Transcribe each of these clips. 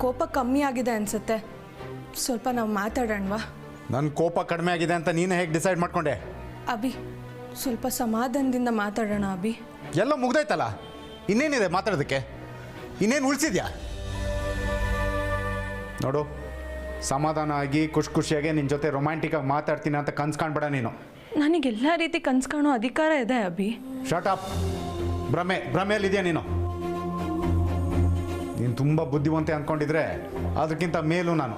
ಕೋಪ ಕಮ್ಮಿ ಆಗಿದೆ ಅನಿಸುತ್ತೆ. ಸ್ವಲ್ಪ ನಾವು ಮಾತಾಡೋಣವಾ? ನನ್ನ ಕೋಪ ಕಡಿಮೆ ಆಗಿದೆ ಅಂತ ನೀನು ಹೇಗೆ ಡಿಸೈಡ್ ಮಾಡ್ಕೊಂಡೆ? ಅಭಿ, ಸ್ವಲ್ಪ ಸಮಾಧಾನದಿಂದ ಮಾತಾಡೋಣ ಅಭಿ. ಎಲ್ಲ ಮುಗ್ದೈತಲ್ಲ, ಇನ್ನೇನಿದೆ ಮಾತಾಡೋದಕ್ಕೆ? ಇನ್ನೇನು ಉಳಿಸಿದ್ಯಾ? ನೋಡು, ಸಮಾಧಾನ ಆಗಿ ಖುಷಿಯಾಗಿ ನಿನ್ನ ಜೊತೆ ರೊಮ್ಯಾಂಟಿಕಾಗಿ ಮಾತಾಡ್ತೀನಿ ಅಂತ ಕನ್ಸು ಕಾಣ್ಬೇಡ ನೀನು. ನನಗೆಲ್ಲ ರೀತಿ ಕನ್ಸು ಕಾಣೋ ಅಧಿಕಾರ ಇದೆ ಅಭಿ. Short up. ಭ್ರಮೆಯಲ್ಲಿದೆಯಾ ನೀನು? ನೀನು ತುಂಬ ಬುದ್ಧಿವಂತೆ ಅಂದ್ಕೊಂಡಿದ್ರೆ ಅದಕ್ಕಿಂತ ಮೇಲೂ ನಾನು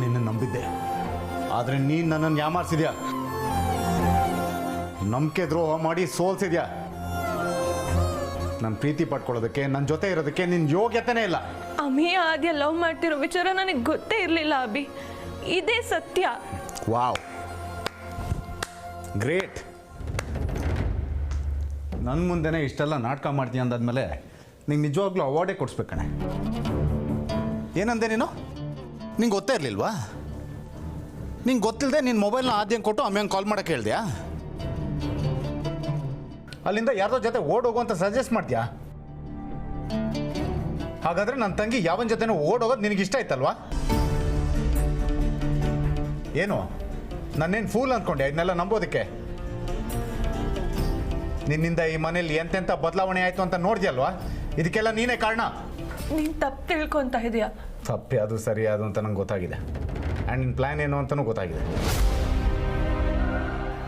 ನಿನ್ನ ನಂಬಿದ್ದೆ. ಆದರೆ ನೀನು ನನ್ನನ್ನು ಯಾಮಾರಿಸಿದ್ಯಾ, ನಂಬಿಕೆ ದ್ರೋಹ ಮಾಡಿ ಸೋಲ್ಸಿದ್ಯಾ. ನನ್ನ ಪ್ರೀತಿ ಪಡ್ಕೊಳ್ಳೋದಕ್ಕೆ, ನನ್ನ ಜೊತೆ ಇರೋದಕ್ಕೆ ನಿನ್ನ ಯೋಗ್ಯತೆನೇ ಇಲ್ಲ. ಅಮಿ ಆದ್ಯ ಲವ್ ಮಾಡ್ತಿರೋ ವಿಚಾರ ನನಗೆ ಗೊತ್ತೇ ಇರಲಿಲ್ಲ ಅಭಿ. ಇದೇ ಸತ್ಯ. Wow, great. ನನ್ನ ಮುಂದೆನೇ ಇಷ್ಟೆಲ್ಲ ನಾಟಕ ಮಾಡ್ತೀನಿ ಅಂದಾದ್ಮೇಲೆ ನಿಂಗೆ ನಿಜವಾಗ್ಲೂ ಅವಾರ್ಡೇ ಕೊಡಿಸ್ಬೇಕಣೆ. ಏನಂದೆ ನೀನು? ನಿಂಗೆ ಗೊತ್ತೇ ಇರಲಿಲ್ವಾ? ನಿಂಗೆ ಗೊತ್ತಿಲ್ಲದೆ ನಿನ್ನ ಮೊಬೈಲ್ನ ಆದ್ಯಂಗೆ ಕೊಟ್ಟು ಅಮ್ಮಗೆ ಕಾಲ್ ಮಾಡೋಕ್ಕೆ ಹೇಳ್ದ್ಯಾ? ಅಲ್ಲಿಂದ ಯಾರ್ದೋ ಜೊತೆ ಓಡೋಗು ಅಂತ ಸಜೆಸ್ಟ್ ಮಾಡ್ತೀಯಾ? ಹಾಗಾದರೆ ನನ್ನ ತಂಗಿ ಯಾವನ ಜೊತೆನೂ ಓಡೋಗೋದು ನಿನಗೆ ಇಷ್ಟ ಆಯ್ತಲ್ವಾ? ಏನು ನನ್ನೇನು ಫೂಲ್ ಅಂದ್ಕೊಂಡೆ ಇದನ್ನೆಲ್ಲ ನಂಬೋದಕ್ಕೆ? ನಿನ್ನಿಂದ ಈ ಮನೇಲಿ ಎಂತೆಂಥ ಬದಲಾವಣೆ ಆಯಿತು ಅಂತ ನೋಡಿದ್ಯಲ್ವಾ? ಇದಕ್ಕೆಲ್ಲ ನೀನೇ ಕಾರಣ. ನೀನು ತಪ್ಪು ತಿಳ್ಕೊತ ಇದೆಯಾ? ತಪ್ಪೆ ಅದು ಸರಿ ಅದು ಅಂತ ನಂಗೆ ಗೊತ್ತಾಗಿದೆ. ಆ್ಯಂಡ್ ನಿನ್ನ ಪ್ಲ್ಯಾನ್ ಏನು ಅಂತಲೂ ಗೊತ್ತಾಗಿದೆ.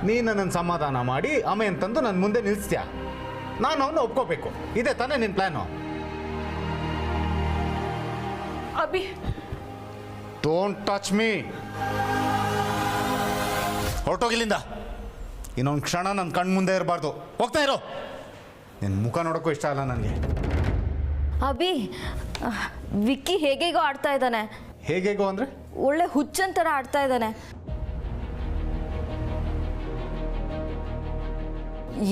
ನೀನು ನನ್ನನ್ನು ಸಮಾಧಾನ ಮಾಡಿ ಆಮೇಲೆ ಅಂತಂದು ನನ್ನ ಮುಂದೆ ನಿಲ್ಲಿಸ್ತೀಯ. ನಾನು ಅವನ್ನ ಒಪ್ಕೋಬೇಕು. ಇದೇ ತಾನೇ ನಿನ್ನ plan? Abhi, don't touch me. ಹೊರಟೋಗಿಲ್ಲಿಂದ. ಇನ್ನೊಂದು ಕ್ಷಣ ನನ್ನ ಕಣ್ಣು ಮುಂದೆ ಇರಬಾರ್ದು. ಹೋಗ್ತಾ ಇರೋ. ನಿನ್ನ ಮುಖ ನೋಡೋಕ್ಕೂ ಇಷ್ಟ ಅಲ್ಲ ನನಗೆ. ಅಭಿ, ವಿಕ್ಕಿ ಹೇಗೇಗೋ ಆಡ್ತಾ ಇದ್ದಾನೆ. ಹೇಗೇಗೋ ಅಂದರೆ? ಒಳ್ಳೆ ಹುಚ್ಚನ್ ಥರ ಆಡ್ತಾ ಇದ್ದಾನೆ.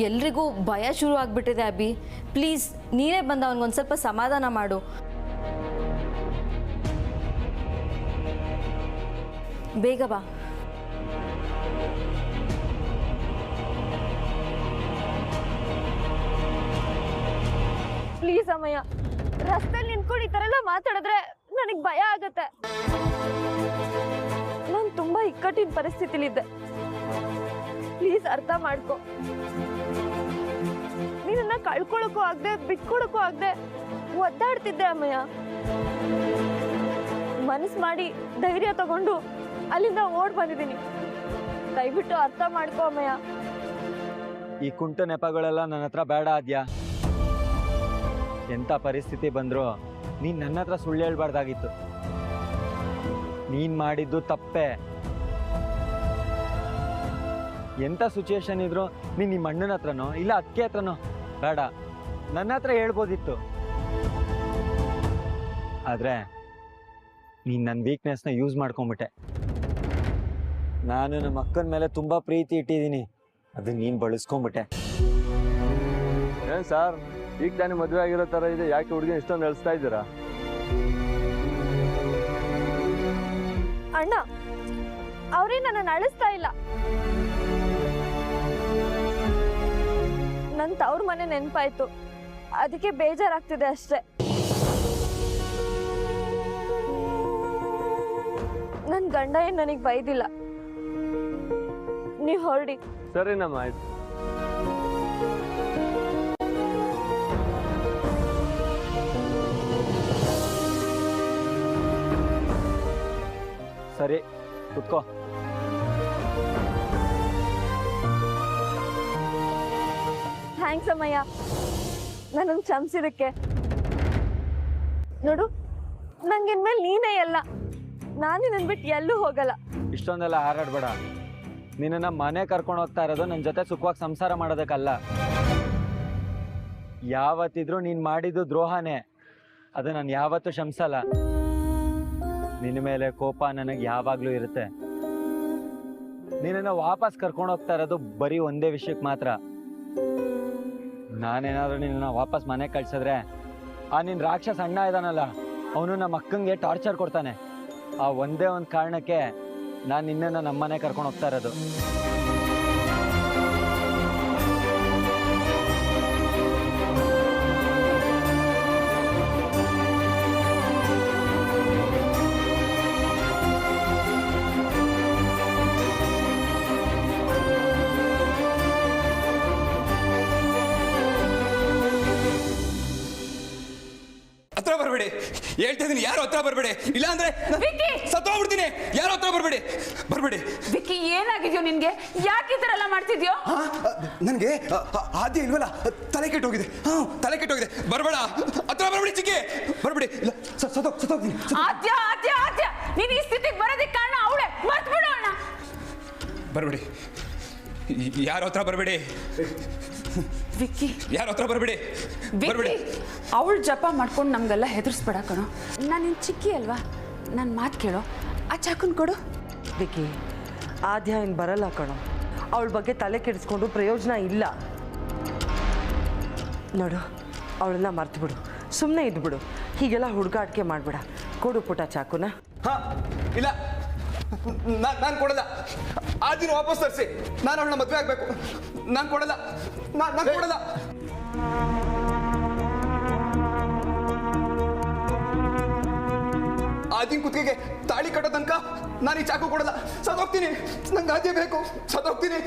ಎಲ್ರಿಗೂ ಭಯ ಶುರು ಆಗ್ಬಿಟ್ಟಿದೆ ಅಭಿ. ಪ್ಲೀಸ್ ನೀನೇ ಬಂದು ಅವನಿಗೊಂದು ಸ್ವಲ್ಪ ಸಮಾಧಾನ ಮಾಡು. ಬೇಗ ಬಾ. ಪ್ಲೀಸ್ ಅಮ್ಮಯ್ಯ, ರಸ್ತೆಯಲ್ಲಿ ನಿಂತ್ಕೊಂಡು ಈ ಥರ ಎಲ್ಲ ಮಾತಾಡಿದ್ರೆ ನನಗೆ ಭಯ ಆಗತ್ತೆ. ನಾನು ತುಂಬಾ ಇಕ್ಕಟ್ಟಿನ ಪರಿಸ್ಥಿತಿಲಿದ್ದೆ. ಪ್ಲೀಸ್ ಅರ್ಥ ಮಾಡ್ಕೊ. ನೀನನ್ನ ಕಳ್ಕೊಳಕ್ಕೂ ಆಗದೆ ಬಿಟ್ಕೊಳಕ್ಕೂ ಆಗದೆ ಒದ್ದಾಡ್ತಿದ್ದೆ ಅಮ್ಮಯ್ಯ. ಮನಸ್ಸು ಮಾಡಿ ಧೈರ್ಯ ತಗೊಂಡು ಅಲ್ಲಿಂದ ಓಡ್ ಬಂದಿದ್ದೀನಿ. ದಯವಿಟ್ಟು ಅರ್ಥ ಮಾಡ್ಕೊ ಅಮ್ಮಯ್ಯ. ಈ ಕುಂಟು ನೆಪಗಳೆಲ್ಲ ನನ್ನ ಹತ್ರ ಬೇಡ ಆದ್ಯಾ. ಎಂಥ ಪರಿಸ್ಥಿತಿ ಬಂದರೂ ನೀನು ನನ್ನ ಹತ್ರ ಸುಳ್ಳು ಹೇಳ್ಬಾರ್ದಾಗಿತ್ತು. ನೀನು ಮಾಡಿದ್ದು ತಪ್ಪೇ. ಎಂಥ ಸಿಚುಯೇಷನ್ ಇದ್ರು ನೀನು ನಿಮ್ಮ ಅಣ್ಣನ ಹತ್ರನೋ ಇಲ್ಲ ಅಕ್ಕೆ ಹತ್ರನೋ ಬೇಡ, ನನ್ನ ಹತ್ರ ಹೇಳ್ಬೋದಿತ್ತು. ಆದರೆ ನೀನು ನನ್ನ ವೀಕ್ನೆಸ್ನ ಯೂಸ್ ಮಾಡ್ಕೊಂಬಿಟ್ಟೆ. ನಾನು ನಮ್ಮ ಅಕ್ಕನ ಮೇಲೆ ತುಂಬ ಪ್ರೀತಿ ಇಟ್ಟಿದ್ದೀನಿ, ಅದನ್ನ ನೀನು ಬಳಸ್ಕೊಂಬಿಟ್ಟೆ. ಏನು ಸರ್, ಈಗ ತಾನೇ ಮದುವೆ ಆಗಿರೋ ಥರ ಇದೆ, ಯಾಕೆ ಹುಡುಗಿನ ಇಷ್ಟೊಂದು ಅಳಿಸ್ತಾ ಇದ್ದೀರಾ? ಅಣ್ಣ, ಅವರೇ ನನ್ನನ್ನು ಅಳಿಸ್ತಾ ಇಲ್ಲ. ನನ್ನ ತವ್ರ ಮನೆ ನೆನಪಾಯ್ತು, ಅದಕ್ಕೆ ಬೇಜಾರಾಗ್ತಿದೆ ಅಷ್ಟೇ. ನನ್ನ ಗಂಡ ಏನು ನನಗೆ ಬೈದಿಲ್ಲ. ನೀವು ಹೊರಡಿ. ಸರಿನಮ್ಮ, ಆಯ್ತು. ಸರಿ, ಕುತ್ಕೋ. ಥ್ಯಾಂಕ್ಸ್ ಅಮ್ಮಯ್ಯ, ನನ್ನನ್ನು ಕ್ಷಮಿಸಿದಕ್ಕೆ. ನೋಡು, ನಂಗಿನ್ಮೇಲೆ ನೀನೇ ಎಲ್ಲ. ನಾನು ನಿನ್ನ ಬಿಟ್ಟು ಎಲ್ಲೂ ಹೋಗಲ್ಲ. ಇಷ್ಟೊಂದೆಲ್ಲ ಹಾರಾಡ್ಬೇಡ. ನಿನ್ನನ್ನು ಮನೆ ಕರ್ಕೊಂಡು ಹೋಗ್ತಾ ಇರೋದು ನನ್ನ ಜೊತೆ ಸುಖವಾಗಿ ಸಂಸಾರ ಮಾಡೋದಕ್ಕಲ್ಲ. ಯಾವತ್ತಿದ್ರೂ ನೀನು ಮಾಡಿದ್ದು ದ್ರೋಹನೇ, ಅದು ನಾನು ಯಾವತ್ತೂ ಕ್ಷಮಿಸಲ್ಲ. ನಿನ್ನ ಮೇಲೆ ಕೋಪ ನನಗೆ ಯಾವಾಗಲೂ ಇರುತ್ತೆ. ನಿನ್ನನ್ನು ವಾಪಸ್ ಕರ್ಕೊಂಡು ಹೋಗ್ತಾ ಇರೋದು ಬರೀ ಒಂದೇ ವಿಷಯಕ್ಕೆ ಮಾತ್ರ. ನಾನೇನಾದರೂ ನಿನ್ನನ್ನು ವಾಪಸ್ ಮನೆಗೆ ಕಳ್ಸಿದ್ರೆ ಆ ನಿನ್ನ ರಾಕ್ಷಸ ಅಣ್ಣ ಇದ್ದಾನಲ್ಲ, ಅವನು ನಮ್ಮ ಅಕ್ಕಂಗೆ ಟಾರ್ಚರ್ ಕೊಡ್ತಾನೆ. ಆ ಒಂದೇ ಒಂದು ಕಾರಣಕ್ಕೆ ನಾನು ನಿನ್ನನ್ನು ನಮ್ಮನೆ ಕರ್ಕೊಂಡು ಹೋಗ್ತಾ ಇರೋದು. ಹೇಳ್ತಾ ಇದೀನಿ, ಯಾರು ಹತ್ರ ಬರಬೇಡಿ, ಇಲ್ಲ ಅಂದ್ರೆ ಸತ್ತೋಗ್ಬಿಡ್ತೀನಿ. ಯಾರು ಹತ್ರ ಬರಬೇಡಿ. ವಿಕ್ಕಿ, ಏನಾಗಿದ್ಯೋ ನಿನ್ಗೆ? ಯಾಕೆ ಈ ಥರ ಎಲ್ಲ ಮಾಡ್ತಿದ್ಯೋ? ನನಗೆ ಆದ್ಯ ಇಲ್ವಲ್ಲ, ತಲೆ ಕೆಟ್ಟೋಗಿದೆ. ತಲೆ ಕೆಟ್ಟೋಗಿದೆ. ಬರಬೇಡ, ಹತ್ರ ಬರಬೇಡಿ ಚಿಕ್ಕಿ, ಬರಬೇಡಿ. ಇಲ್ಲ ಸತ್ತೋಗ್ತೀನಿ. ಆದ್ಯ ಆದ್ಯ ಆದ್ಯ, ನೀನ್ ಈ ಸ್ಥಿತಿಗೆ ಬರೋದಕ್ಕೆ ಕಾರಣ ಅವಳೇ. ಮರ್ತ್ಬಿಡು ಅವಳನ್ನ. ಬರಬೇಡಿ, ಯಾರು ಹತ್ರ ಬರಬೇಡಿ. ವಿಕ್ಕಿ, ಯಾರು ಹತ್ರ ಬರಬೇಡಿ. ಅವಳು ಜಪ ಮಾಡ್ಕೊಂಡು ನಮ್ಗೆಲ್ಲ ಹೆದರ್ಸ್ಬೇಡ ಕಣೋ. ನಾನು ನಿನ್ ಚಿಕ್ಕಿ ಅಲ್ವಾ, ನನ್ನ ಮಾತು ಕೇಳೋ. ಆ ಚಾಕುನ್ ಕೊಡು. ವಿಕ್ಕಿ, ಆದ್ಯ ಇನ್ನು ಬರಲ್ಲ ಕಣೋ. ಅವಳ ಬಗ್ಗೆ ತಲೆ ಕೆಡಿಸ್ಕೊಂಡು ಪ್ರಯೋಜನ ಇಲ್ಲ. ನೋಡು, ಅವಳನ್ನ ಮರ್ತು ಬಿಡು, ಸುಮ್ಮನೆ ಇದ್ಬಿಡು. ಹೀಗೆಲ್ಲ ಹುಡುಗಾಟಿಕೆ ಮಾಡಬೇಡ. ಕೊಡು ಪುಟ ಚಾಕುನ. ಇಲ್ಲ, ನಾನು ಕೊಡಲ್ಲ. ಆ ದಿನ ವಾಪಸ್ ತರಿಸಿ. ನಾನು ಅವಳನ್ನ ಮದುವೆ ಆಗ್ಬೇಕು. ನಾನು ಕೊಡಲ್ಲ. ನಾನು ಕೊಡಲ್ಲ. ಆ ದಿನ ಕುತ್ತಿಗೆಗೆ ತಾಳಿ ಕಟ್ಟೋ ತನಕ ನಾನು ಈ ಚಾಕು ಕೊಡಲ್ಲ. ಸತ್ತೋಗ್ತೀನಿ. ನಂಗೆ ಆದ್ಯ ಬೇಕು. ಸತ್ತೋಗ್ತೀನಿ.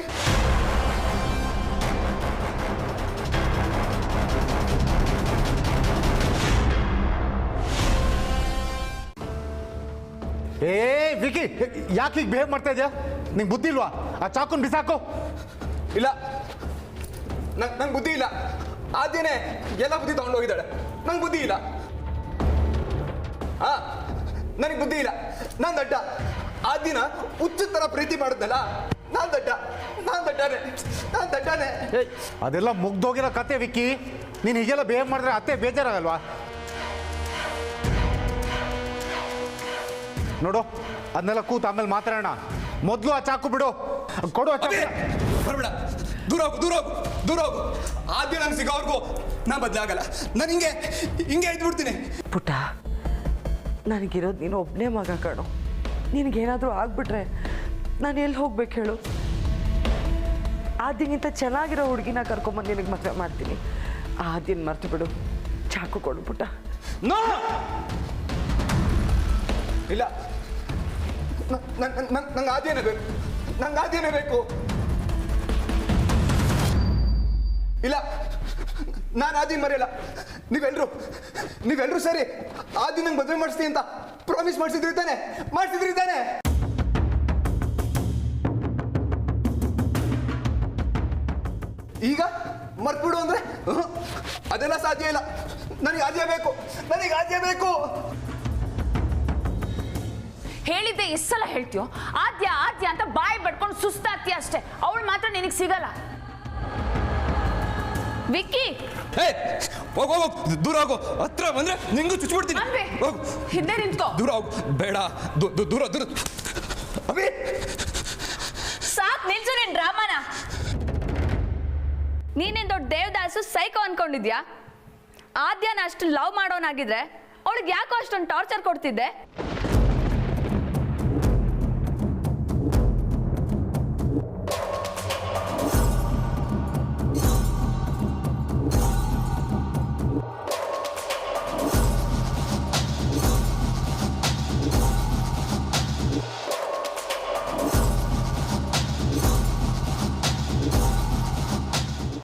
ಏ ವಿಕಿ, ಯಾಕೆ ಈಗ ಬಿಹೇವ್ ಮಾಡ್ತಾ ಇದೆಯಾ? ನಿಂಗೆ ಬುದ್ಧಿ ಇಲ್ವಾ? ಆ ಚಾಕುನ್ ಬಿಸಾಕು. ಇಲ್ಲ, ನಂಗೆ ಬುದ್ಧಿ ಇಲ್ಲ. ಆದ್ಯನೇ ಎಲ್ಲ ಬುದ್ಧಿ ತಗೊಂಡೋಗಿದ್ದಾಳೆ. ನಂಗೆ ಬುದ್ಧಿ ಇಲ್ಲ. ನನಗೆ ಬುದ್ಧಿ ಇಲ್ಲ. ನಾನು ದಡ್ಡ. ಆ ದಿನ ಹುಚ್ಚು ಥರ ಪ್ರೀತಿ ಮಾಡಿದ್ನಲ್ಲ, ನಾನು ದಡ್ಡನೇ. ಅದೆಲ್ಲ ಮುಗ್ದೋಗಿರೋ ಕತೆ ವಿಕ್ಕಿ. ನೀನು ಹೀಗೆಲ್ಲ ಬಿಹೇವ್ ಮಾಡಿದ್ರೆ ಅತ್ತೆ ಬೇಜಾರಾಗಲ್ವಾ? ನೋಡು, ಅದನ್ನೆಲ್ಲ ಕೂತು ಆಮೇಲೆ ಮಾತಾಡೋಣ. ಮೊದಲು ಆ ಚಾಕು ಬಿಡು. ಕೊಡು ಆ ಚಾಕು. ಬರಬೇಡ. ದೂರ ಹೋಗು. ಆದ್ಯ ನಂಗೆ ಸಿಗೋವರೆಗೂ ನಾ ಬದಲಾಗಲ್ಲ. ನಾನು ಹಿಂಗೆ ಇದ್ಬಿಡ್ತೀನಿ. ಪುಟ್ಟ, ನನಗಿರೋದು ನೀನು ಒಬ್ಬನೇ ಮಗ ಕಣೋ. ನಿನಗೇನಾದರೂ ಆಗ್ಬಿಟ್ರೆ ನಾನು ಎಲ್ಲಿ ಹೋಗ್ಬೇಕು ಹೇಳು? ಆದ್ಯಗಿಂತ ಚೆನ್ನಾಗಿರೋ ಹುಡುಗಿನ ಕರ್ಕೊಂಬಂದು ನಿನಗೆ ಮದುವೆ ಮಾಡ್ತೀನಿ. ಆದ್ಯನ ಮರ್ತು ಬಿಡು. ಚಾಕು ಕೊಡು ಪುಟ್ಟ. ಇಲ್ಲ, ನಂಗೆ ಆದ್ಯನೇ ಬೇಕು. ಇಲ್ಲ, ನಾನು ಆದ್ಯನ ಮರೆಯಲ್ಲ. ನೀವೆಲ್ಲರೂ ಸರಿ ಆದ್ಯ ನಂಗೆ ಮದುವೆ ಮಾಡಿಸ್ತೀನಿ ಅಂತ ಪ್ರಾಮಿಸ್ ಮಾಡಿಸಿದ್ರಿ ತಾನೆ? ಈಗ ಮರ್ತ್ಬಿಡು ಅಂದ್ರೆ ಅದೆಲ್ಲ ಸಾಧ್ಯ ಇಲ್ಲ. ನನಗೆ ಆದ್ಯ ಬೇಕು. ಹೇಳಿದ್ದೆ ಎಷ್ಟು ಸಲ ಹೇಳ್ತೀಯೋ? ಆದ್ಯ ಅಂತ ಬಾಯಿ ಬಡ್ಕೊಂಡು ಸುಸ್ತಾಗ್ತೀಯ ಅಷ್ಟೇ. ಅವಳು ಮಾತ್ರ ನಿನಗೆ ಸಿಗಲ್ಲ. ವಿಕ್ಕಿ, ಹೋಗು, ದೂರ ಹೋಗು. ಹತ್ರ ಬಂದ್ರೆ ನಿಂಗೂ ಚುಚ್ಚಿಬಿಡ್ತೀನಿ. ಹಿಂದೆ ನಿಂತ್ಕೋ. ದೂರ ಹೋಗು. ಬೇಡ, ದೂರ. ಅಭಿ, ಸಾಕ್ ನಿಲ್ಸು ನಿನ್ ಡ್ರಾಮಾನ. ನೀನೇನ್ ದೊಡ್ಡ ದೇವದಾಸು ಸೈಕೋ ಅನ್ಕೊಂಡಿದ್ಯಾ? ಆದ್ಯನ ಅಷ್ಟು ಲವ್ ಮಾಡೋನಾಗಿದ್ರೆ ಅವಳಿಗೆ ಯಾಕೋ ಅಷ್ಟೊಂದು ಟಾರ್ಚರ್ ಕೊಡ್ತಿದ್ದೆ?